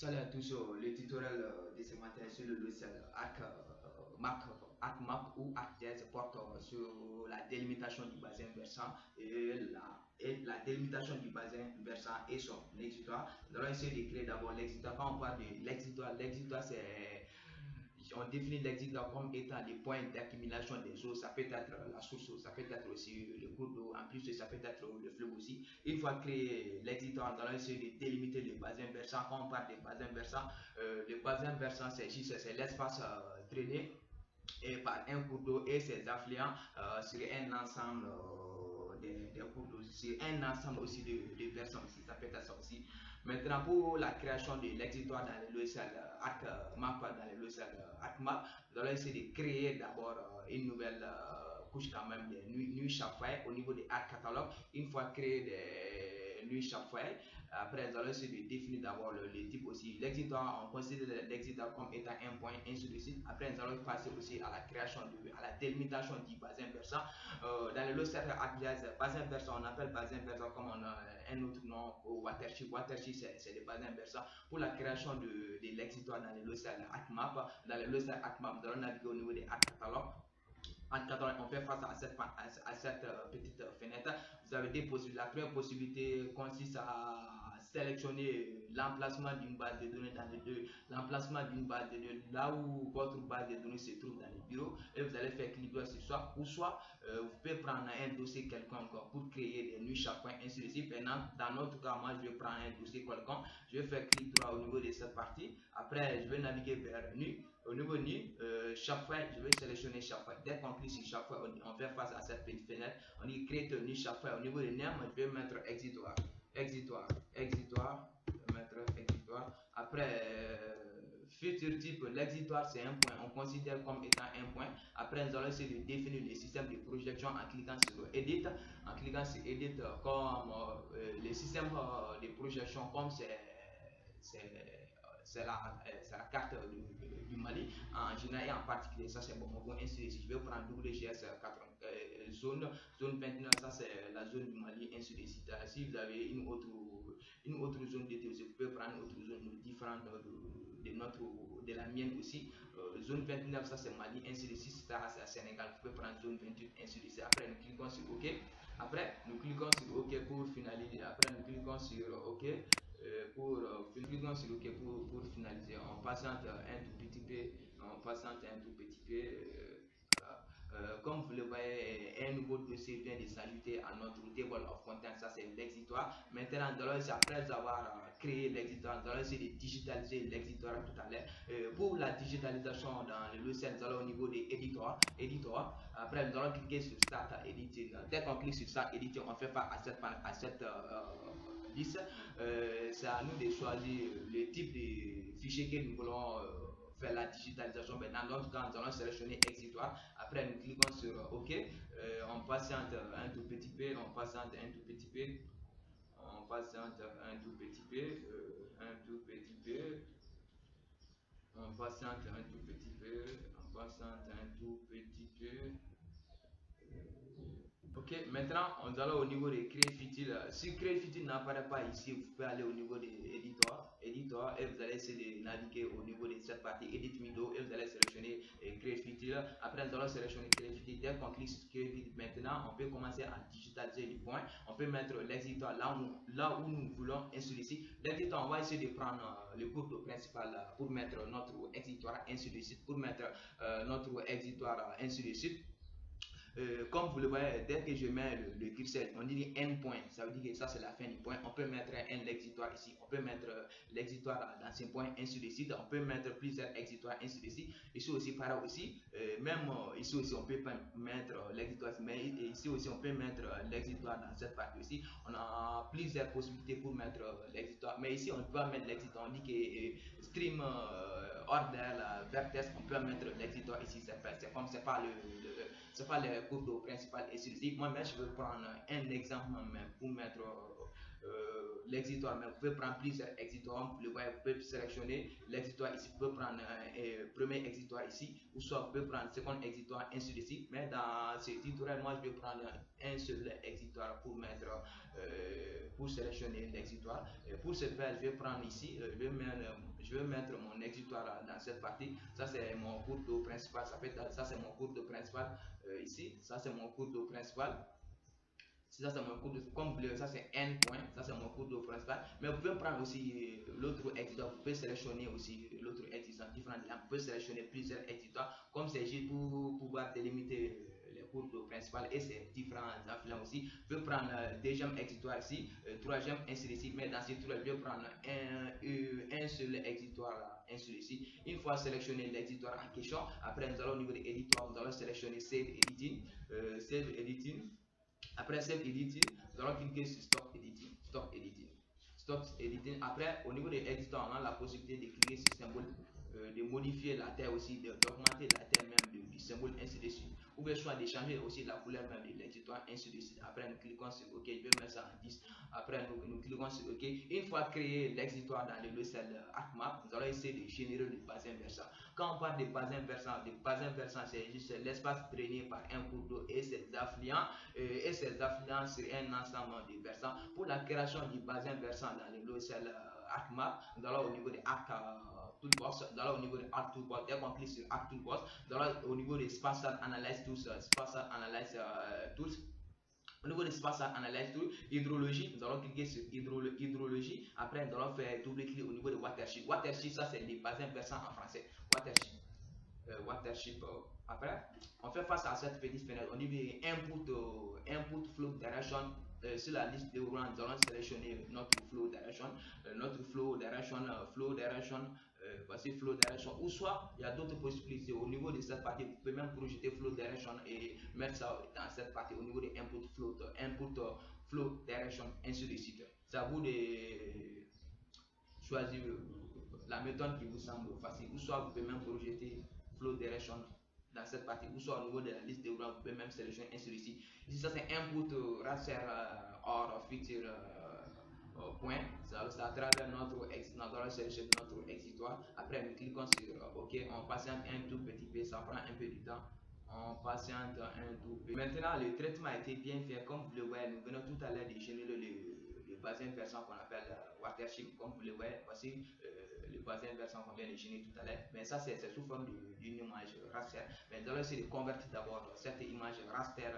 Salut à tous, le tutoriel de ce matin sur le logiciel ArcMap ou ArcGIS porte sur la délimitation du bassin versant et la délimitation du bassin versant et son exutoire. Nous allons essayer de créer d'abord l'exutoire. Quand on parle de l'exutoire c'est on définit l'exutoire comme étant les points d'accumulation des eaux. Ça peut être la source, ça peut être aussi le cours d'eau. En plus, ça peut être le fleuve aussi. Une fois créé l'exutoire, nous allons essayer de délimiter le bassin versant. Quand on parle des bassins versants, le bassin versant, c'est juste l'espace drainé et par un cours d'eau et ses affluents sur un ensemble des cours d'eau, sur un ensemble aussi de personnes aussi, ça peut être ça aussi. Maintenant, pour la création de l'exutoire dans le logiciel ArcMap, dans le logiciel ArcMap, nous allons essayer de créer d'abord une nouvelle couche quand même de nuit chaque fois au niveau des Arc Catalogue. Une fois créé des nuits chaque fois, après, nous allons essayer de définir d'abord le type aussi. L'exutoire, on considère l'exutoire comme étant un point, ainsi de suite. Après, nous allons passer aussi à la création, à la délimitation du bassin versant. Dans le logiciel ArcGIS, bassin versant, on appelle bassin versant comme on a un autre nom, watershed. Watershed, c'est le bassin versant. Pour la création de l'exutoire dans le logiciel ArcMap, dans le logiciel ArcMap, nous allons naviguer au niveau des Arc Catalogues. En cas, on fait face à cette petite fenêtre. Vous avez des possibilités. La première possibilité consiste à sélectionner l'emplacement d'une base de données dans les deux, l'emplacement d'une base de données là où votre base de données se trouve dans le bureau et vous allez faire clic droit sur soit ou soit vous pouvez prendre un dossier quelconque pour créer des nuits chaque point ainsi de suite. Maintenant, dans notre cas, moi je vais prendre un dossier quelconque, je vais faire clic droit au niveau de cette partie. Après, je vais naviguer vers nuit. Au niveau nu, chaque fois, je vais sélectionner chaque fois. Dès qu'on clique sur chaque fois, on fait face à cette petite fenêtre. On dit créer nu chaque fois. Au niveau des nerfs, je vais mettre exitoire. Exitoire. Exitoire. Je vais mettre exitoire. Après, futur type, l'exitoire, c'est un point. On considère comme étant un point. Après, nous allons essayer de définir le système de projection en cliquant sur Edit. En cliquant sur Edit, comme le système de projection, comme c'est la carte du Mali en général et en particulier. Ça, c'est Bamako, ainsi de suite. Je vais prendre WGS 80, zone 29, ça c'est la zone du Mali, ainsi de suite. Si vous avez une autre zone d'été, vous pouvez prendre une autre zone différente de la mienne aussi. Zone 29, ça c'est Mali, ainsi de suite. Ça c'est Sénégal, vous pouvez prendre zone 28, ainsi de suite. Après, nous cliquons sur OK. Après, nous cliquons sur OK pour finaliser. Après, nous cliquons sur OK cliquons sur OK pour finaliser. On patiente un tout petit peu. On patiente un tout petit peu. Voilà. Comme vous le voyez, un nouveau dossier vient de s'ajouter à notre table of contents. Ça, c'est l'exitoire. Maintenant, après avoir créé l'exitoire, nous allons essayer de digitaliser l'exitoire tout à l'heure. Pour la digitalisation dans le logiciel, nous allons au niveau des éditeurs. Après, nous allons cliquer sur Start Editing. Dès qu'on clique sur Start Editing, on fait face à cette liste. C'est à nous de choisir le type de fichier que nous voulons faire la digitalisation. Mais dans notre cas, nous allons sélectionner exitoire. Après, nous cliquons sur OK. On patiente un tout petit peu. On patiente un tout petit peu. On patiente un tout petit peu. Un tout petit peu. On patiente un tout petit peu. On patiente un tout petit peu. Ok, maintenant on va au niveau de Create Fitil. Si Create Fitil n'apparaît pas ici, vous pouvez aller au niveau de Editor et vous allez essayer de naviguer au niveau de cette partie Edit Window et vous allez sélectionner Create Fitil. Après, nous allons sélectionner Create Fitil. Dès qu'on clique sur Create Fitil, maintenant on peut commencer à digitaliser les points. On peut mettre l'exitoire là où nous voulons, ainsi de suite. L'exitoire, on va essayer de prendre le cours principal pour mettre notre exitoire, ainsi de suite, pour mettre notre exitoire, ainsi de suite. Comme vous le voyez, dès que je mets le curseur, on dit end point, ça veut dire que ça c'est la fin du point. On peut mettre un exitoire ici, on peut mettre l'exitoire dans ce point, ainsi de suite. On peut mettre plusieurs exitoires, ainsi de suite. Ici aussi, par là aussi, même ici aussi, on peut mettre l'exitoire, mais ici aussi, on peut mettre l'exitoire dans cette partie aussi. On a plusieurs possibilités pour mettre l'exitoire, mais ici, on peut pas mettre l'exitoire. On dit que stream order, vertex, on peut mettre l'exitoire ici. C'est comme c'est pas le cours d'eau principal et celui-ci. Moi-même, je vais prendre un exemple pour mettre l'exitoire, mais vous pouvez prendre plusieurs exitoires. Vous le voyez, vous pouvez sélectionner l'exitoire ici, vous pouvez prendre premier exitoire ici, ou soit vous pouvez prendre second exitoire, ainsi de suite. Mais dans ce tutoriel, moi je vais prendre un seul exitoire pour mettre, pour sélectionner l'exitoire. Pour ce faire, je vais prendre ici, je vais mettre mon exitoire dans cette partie. Ça c'est mon cours d'eau principal, ça c'est mon cours d'eau principal ici, ça c'est mon cours d'eau principal. Ça c'est mon cours de, comme vous voulez, ça c'est N point, ça c'est mon cours d'eau principal. Mais vous pouvez prendre aussi l'autre éditeur, vous pouvez sélectionner aussi l'autre éditeur, différents, vous pouvez sélectionner plusieurs éditeurs, comme c'est juste pour pouvoir délimiter les cours d'eau principal et ses différents affluents aussi. Vous pouvez prendre deuxième éditeur ici, troisième, ainsi de suite. Mais dans ces trois, je vais prendre un seul éditeur, ainsi de suite. Une fois sélectionné l'éditeur en question, après nous allons au niveau de l'éditeur, nous allons sélectionner Save Editing, Save Editing. Après Save Editing, nous allons cliquer sur Stop Editing. Stop Editing. Stop Editing. Après, au niveau des éditeurs, on a la possibilité de cliquer sur symbole, de modifier la taille aussi, d'augmenter la taille même du symbole, ainsi de suite. Ou bien soit de changer aussi la couleur même de l'éditeur, ainsi de suite. Après, nous cliquons sur OK. Je vais mettre ça en 10. Après, nous cliquons sur OK. Une fois créé l'exitoire dans le logiciel ArcMap, nous allons essayer de générer le bassin versant. Quand on parle de bassin versant, c'est juste l'espace drainé par un cours d'eau et ses affluents. Et ses affluents sur un ensemble de versants. Pour la création du bassin versant dans le logiciel ArcMap, nous allons au niveau de Arc Toolbox, nous allons au niveau de Arc Toolbox, dès qu'on clique sur Arc Toolbox, nous allons au niveau de Spatial Analyze Tools, Spatial Analyze Tools. Au niveau de Spatial Analyze Tool, hydrologie, nous allons cliquer sur hydrologie. Après, nous allons faire double-clic au niveau de Watershed. Watershed, ça c'est les bassins versants en français. Watershed. Watership. Après, on fait face à cette petite fenêtre. On dit input flow direction. Sur la liste de rounds, nous allons sélectionner notre flow direction. Voici flow direction. Ou soit, il y a d'autres possibilités. Au niveau de cette partie, vous pouvez même projeter flow direction et mettre ça dans cette partie au niveau de input flow direction, ainsi de suite. C'est à vous de choisir la méthode qui vous semble facile, ou soit vous pouvez même projeter flow direction dans cette partie, ou soit au niveau de la liste de rounds, vous pouvez même sélectionner ainsi de suite. Ici, ça c'est input raster or feature point. C'est à travers notre exit, nous allons sélectionner notre exitoire. Après, nous cliquons sur OK, on patiente un tout petit peu, ça prend un peu du temps. On patiente un tout peu. Maintenant, le traitement a été bien fait. Comme vous le voyez, nous venons tout à l'heure de générer le bassin versant qu'on appelle Watership. Comme vous le voyez, voici le bassin versant qu'on vient de générer tout à l'heure. Mais ça, c'est sous forme d'une image raster. Mais nous allons essayer de convertir d'abord cette image raster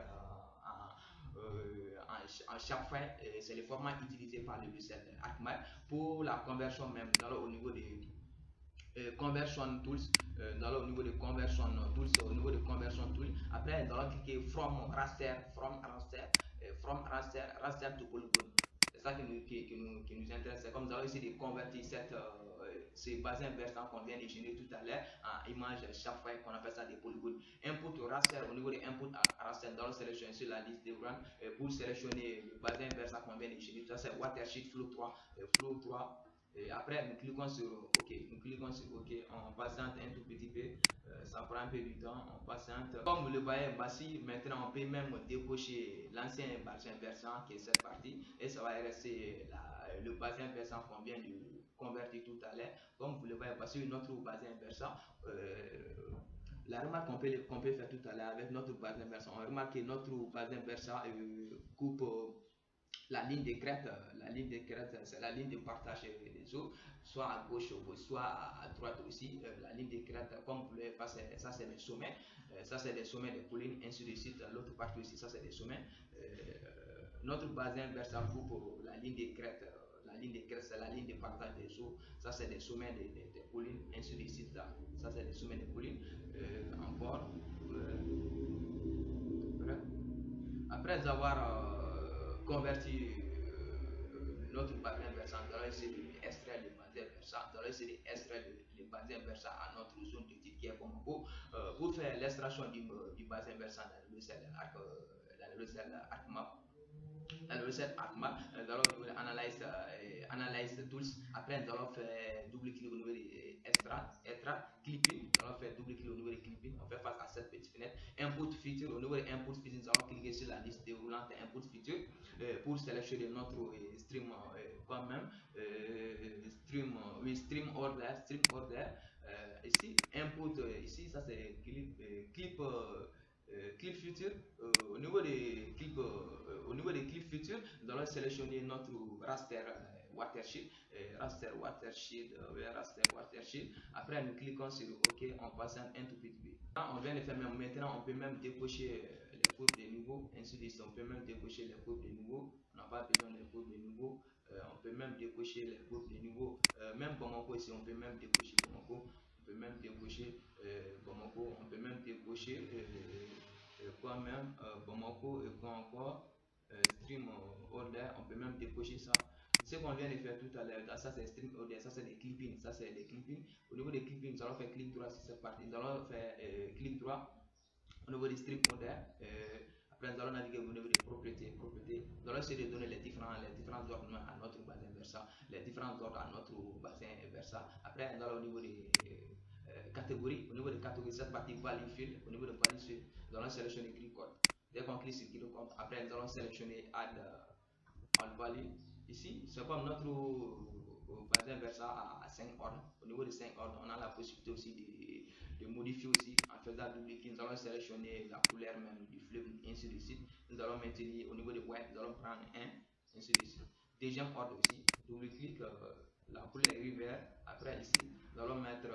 en chaque fois. C'est le format utilisé par le logiciel ArcMap. Pour la conversion même, nous allons au niveau des conversion tools, nous allons au niveau de conversion tools, au niveau de conversion tool. Après, nous allons cliquer from raster to polygon. C'est ça qui nous intéresse. C'est comme nous allons essayer de convertir ces bassins versants qu'on vient de générer tout à l'heure en image chaque fois qu'on appelle ça des polygones. Input raster, au niveau de input raster, nous allons sélectionner sur la liste de run pour sélectionner le bassin versant qu'on vient de générer. Ça c'est Watershed Flow 3. Flow 3. Et après, nous cliquons sur OK. Nous cliquons sur OK. On patiente un tout petit peu. Ça prend un peu du temps. On patiente. Comme vous le voyez, voici maintenant, on peut même décocher l'ancien bassin versant qui est cette partie. Et ça va rester le bassin versant qu'on vient de convertir tout à l'heure. Comme vous le voyez, voici notre bassin versant. La remarque qu'on peut faire tout à l'heure avec notre bassin versant, on remarque que notre bassin versant coupe la ligne de crête, c'est la ligne de partage des eaux, soit à gauche, soit à droite aussi. La ligne de crête, comme vous voulez, ça c'est les sommets, ça c'est les sommets des collines, ainsi de suite. L'autre partie aussi, ça c'est des sommets. Notre bassin versant coupe la ligne de crête. La ligne de crête, c'est la ligne de partage des eaux. Ça, c'est les sommets des collines, ainsi de suite. Là. Ça, c'est les sommets des collines. Encore. Après avoir converti notre bassin versant, nous allons essayer d'extraire le bassin versant, nous allons essayer d'extraire le bassin versant à notre zone de titre qui est Bamako. Pour faire l'extraction du bassin versant dans le logiciel ArcMap, dans le logiciel ArcMap, nous allons analyze tools. Après, nous allons faire double clic au niveau de extract, clipping. Nous allons faire double clic au niveau de clipping. On fait face à cette petite fenêtre. Input feature. Au niveau de input feature, nous allons cliquer sur la liste déroulante input feature pour sélectionner notre stream quand même, stream order. Ici, input, ici, ça c'est clip future. Au niveau des clips futurs, nous allons sélectionner notre raster watershed, raster watershed. Après, nous cliquons sur OK, on passe un tout petit peu. Là, on vient de faire même. Maintenant, on peut même décocher les courbes de niveau, ainsi de suite. On peut même décocher les courbes de niveau. On n'a pas besoin des courbes de niveau. On peut même décocher les courbes de niveau. Même Bamako ici, on peut même décocher Bamako. On peut même décocher Bamako. On peut même décocher quoi même Bamako et quoi encore stream order. On peut même décocher ça. Ce qu'on vient de faire tout à l'heure, ça c'est stream order, ça c'est des clippings, ça c'est des clippings. Au niveau des clippings, nous allons faire clic droit sur cette partie, nous allons faire clic droit au niveau des stream order. Après, nous allons naviguer au niveau des propriétés. Nous allons essayer de donner les différents ordres à notre bassin Versa, les différents ordres à notre bassin Versa. Après, nous allons au niveau des catégories. Au niveau des catégories, cette partie value field, au niveau de value field, nous allons sélectionner click code. Dès qu'on clique sur click code, après, nous allons sélectionner add value. Ici, c'est comme notre bassin Versa à 5 ordres. Au niveau de 5 ordres, on a la possibilité aussi de modifier aussi en faisant double clic. Nous allons sélectionner la couleur même du fleuve, ainsi de suite. Nous allons maintenir au niveau de white, nous allons prendre 1, ainsi de suite. Deuxième ordre aussi, double clic, la couleur river. Après ici, nous allons mettre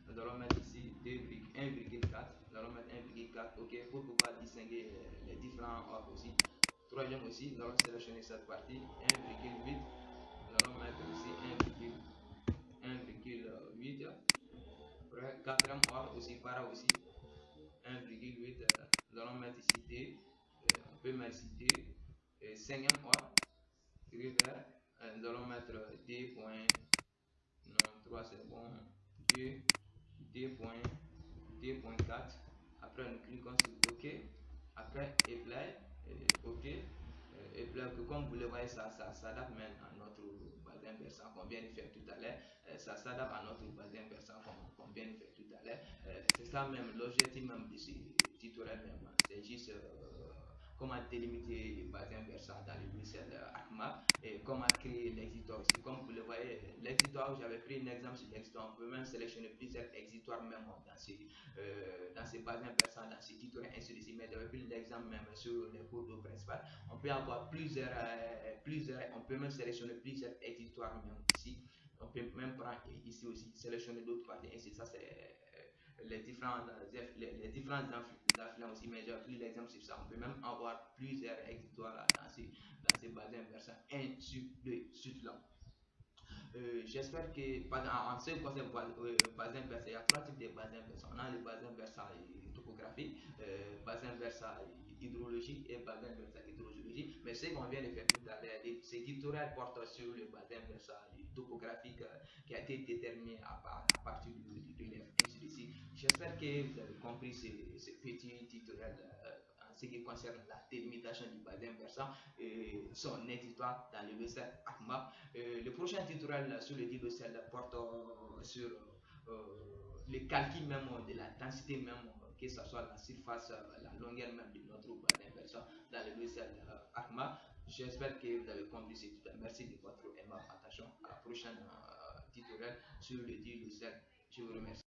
nous allons mettre ici 1,4. Nous allons mettre 1,4, ok, pour pouvoir distinguer les différents ordres aussi. Troisième aussi, nous allons sélectionner cette partie 1,8. Nous allons mettre ici 1,8. Après, quatrième ordre aussi, para aussi 1,8. Nous allons mettre ici T. On peut mettre ici T. Cinquième ordre, river. Nous allons mettre D. Non, 3 c'est bon. D.4. Après, nous cliquons sur OK. Après, apply. OK. Et que comme vous le voyez, ça s'adapte même à notre bassin versant qu'on vient de faire tout à l'heure. Ça s'adapte à notre bassin versant qu'on vient de faire tout à l'heure. C'est ça même, l'objectif même de ce tutoriel même. C'est juste comment délimiter les bassins versants dans le logiciel ACMAP et comment créer l'exitoire aussi. Comme vous le voyez, l'exitoire, j'avais pris un exemple sur l'exitoire. On peut même sélectionner plusieurs exitoires même dans ces bassins versants, dans ces tutoriels, ainsi de suite. Mais j'avais pris l'exemple même sur les cours d'eau principales. On peut avoir on peut même sélectionner plusieurs exitoires même ici. On peut même prendre ici aussi, sélectionner d'autres parties. Ainsi, ça c'est les différents affluents aussi, mais j'ai pris l'exemple sur ça. On peut même avoir plusieurs exitoires dans ces bassins versants, ainsi de suite là. J'espère que en ce qui concerne bassin versant, il y a trois types de bassins versants. On a le bassin versant topographique, bassin versant hydrologique et bassin versant hydrogéologique. Mais ce qu'on vient de faire tout à l'heure, ce tutoriel porte sur le bassin versant topographique qui a été déterminé à partir du relief, ainsi de suite. J'espère que vous avez compris ce petit tutoriel en ce qui concerne la délimitation du bassin versant et son éditoire dans le logiciel ACMAP. Le prochain tutoriel sur le logiciel porte sur le calcul même de la densité même, que ce soit la surface, la longueur même de notre bassin versant dans le logiciel ACMAP. J'espère que vous avez compris ce tutoriel. Merci de votre aimable attention. À la prochaine tutoriel sur le logiciel. Je vous remercie.